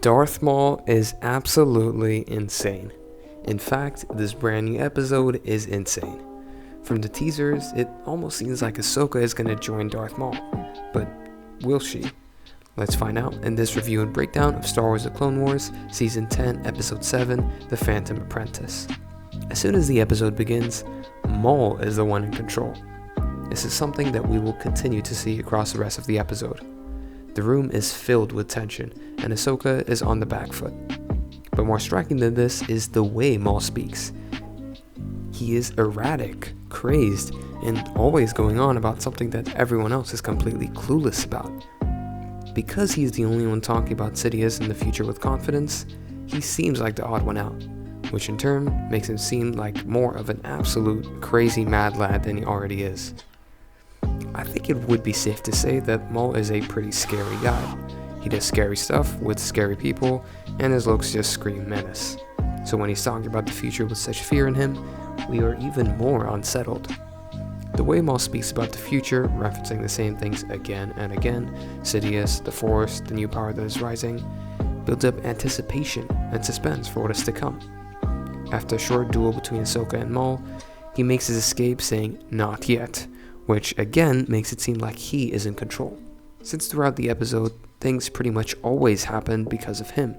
Darth Maul is absolutely insane. In fact, this brand new episode is insane. From the teasers, it almost seems like Ahsoka is gonna join Darth Maul, but will she? Let's find out in this review and breakdown of Star Wars The Clone Wars, Season 10, Episode 7, The Phantom Apprentice. As soon as the episode begins, Maul is the one in control. This is something that we will continue to see across the rest of the episode. The room is filled with tension, and Ahsoka is on the back foot. But more striking than this is the way Maul speaks. He is erratic, crazed, and always going on about something that everyone else is completely clueless about. Because he's the only one talking about Sidious in the future with confidence, he seems like the odd one out, which in turn makes him seem like more of an absolute crazy mad lad than he already is. I think it would be safe to say that Maul is a pretty scary guy. He does scary stuff with scary people, and his looks just scream menace. So when he's talking about the future with such fear in him, we are even more unsettled. The way Maul speaks about the future, referencing the same things again and again, Sidious, the Force, the new power that is rising, builds up anticipation and suspense for what is to come. After a short duel between Ahsoka and Maul, he makes his escape saying, "Not yet," which again makes it seem like he is in control. Since throughout the episode, things pretty much always happen because of him.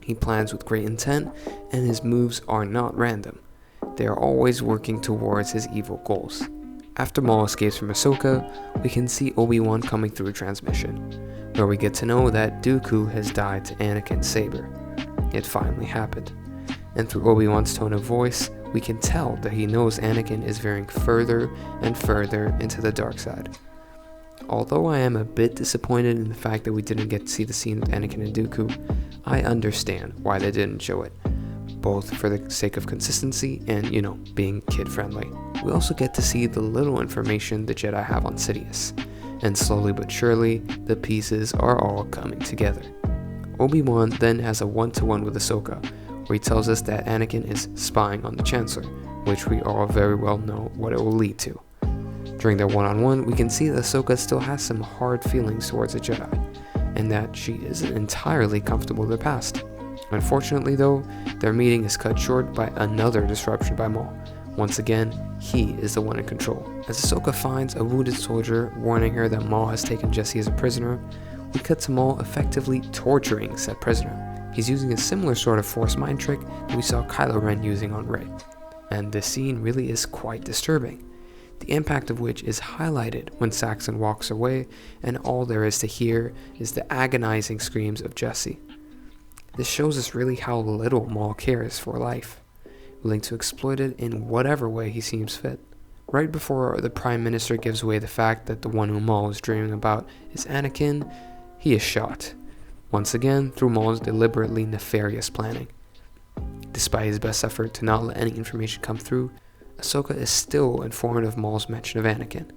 He plans with great intent, and his moves are not random. They are always working towards his evil goals. After Maul escapes from Ahsoka, we can see Obi-Wan coming through a transmission, where we get to know that Dooku has died to Anakin's saber. It finally happened. And through Obi-Wan's tone of voice, we can tell that he knows Anakin is veering further and further into the dark side. Although I am a bit disappointed in the fact that we didn't get to see the scene with Anakin and Dooku, I understand why they didn't show it, both for the sake of consistency and, being kid-friendly. We also get to see the little information the Jedi have on Sidious, and slowly but surely, the pieces are all coming together. Obi-Wan then has a one-to-one with Ahsoka, where he tells us that Anakin is spying on the Chancellor, which we all very well know what it will lead to. During their one-on-one, we can see that Ahsoka still has some hard feelings towards the Jedi, and that she isn't entirely comfortable with their past. Unfortunately though, their meeting is cut short by another disruption by Maul. Once again, he is the one in control. As Ahsoka finds a wounded soldier warning her that Maul has taken Jesse as a prisoner, we cut to Maul effectively torturing said prisoner. He's using a similar sort of forced mind trick that we saw Kylo Ren using on Rey. And this scene really is quite disturbing, the impact of which is highlighted when Saxon walks away and all there is to hear is the agonizing screams of Jesse. This shows us really how little Maul cares for life, willing to exploit it in whatever way he seems fit. Right before the Prime Minister gives away the fact that the one who Maul is dreaming about is Anakin, he is shot. Once again, through Maul's deliberately nefarious planning. Despite his best effort to not let any information come through, Ahsoka is still informed of Maul's mention of Anakin.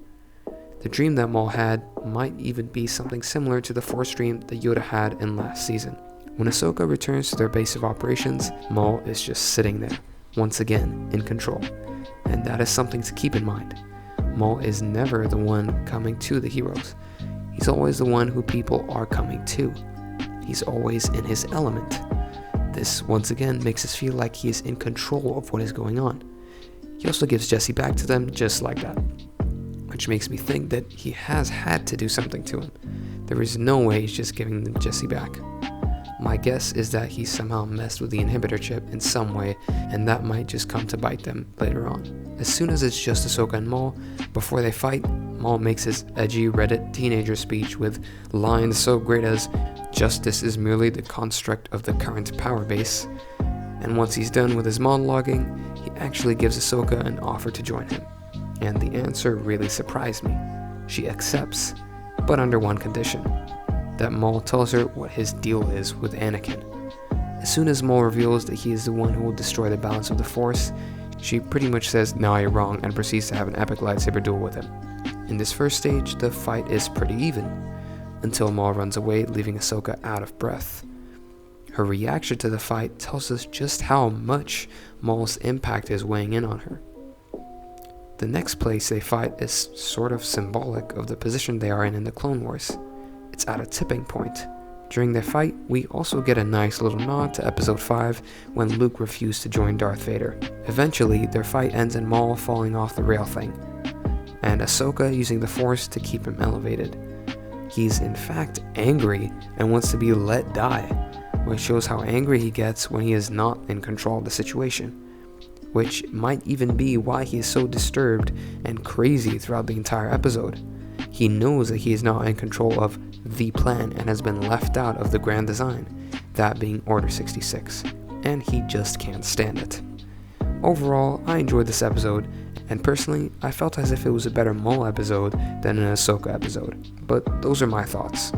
The dream that Maul had might even be something similar to the Force dream that Yoda had in last season. When Ahsoka returns to their base of operations, Maul is just sitting there, once again in control. And that is something to keep in mind. Maul is never the one coming to the heroes. He's always the one who people are coming to. He's always in his element. This, once again, makes us feel like he is in control of what is going on. He also gives Jesse back to them just like that, which makes me think that he has had to do something to him. There is no way he's just giving them Jesse back. My guess is that he somehow messed with the inhibitor chip in some way, and that might just come to bite them later on. As soon as it's just Ahsoka and Maul, before they fight, Maul makes his edgy Reddit teenager speech with lines so great as, "Justice is merely the construct of the current power base." And once he's done with his monologuing, he actually gives Ahsoka an offer to join him. And the answer really surprised me. She accepts, but under one condition: that Maul tells her what his deal is with Anakin. As soon as Maul reveals that he is the one who will destroy the balance of the Force, she pretty much says, "No, you're wrong," and proceeds to have an epic lightsaber duel with him. In this first stage, the fight is pretty even, until Maul runs away, leaving Ahsoka out of breath. Her reaction to the fight tells us just how much Maul's impact is weighing in on her. The next place they fight is sort of symbolic of the position they are in the Clone Wars. It's at a tipping point, During their fight, we also get a nice little nod to episode 5 when Luke refused to join Darth Vader. Eventually, their fight ends in Maul falling off the rail thing, and Ahsoka using the Force to keep him elevated. He's in fact angry and wants to be let die, which shows how angry he gets when he is not in control of the situation, which might even be why he is so disturbed and crazy throughout the entire episode. He knows that he is not in control of the plan and has been left out of the grand design, that being Order 66, and he just can't stand it. Overall, I enjoyed this episode, and personally, I felt as if it was a better Maul episode than an Ahsoka episode, but those are my thoughts.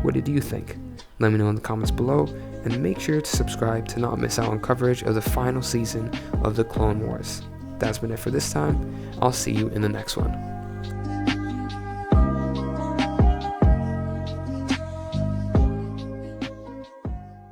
What did you think? Let me know in the comments below, and make sure to subscribe to not miss out on coverage of the final season of the Clone Wars. That's been it for this time. I'll see you in the next one.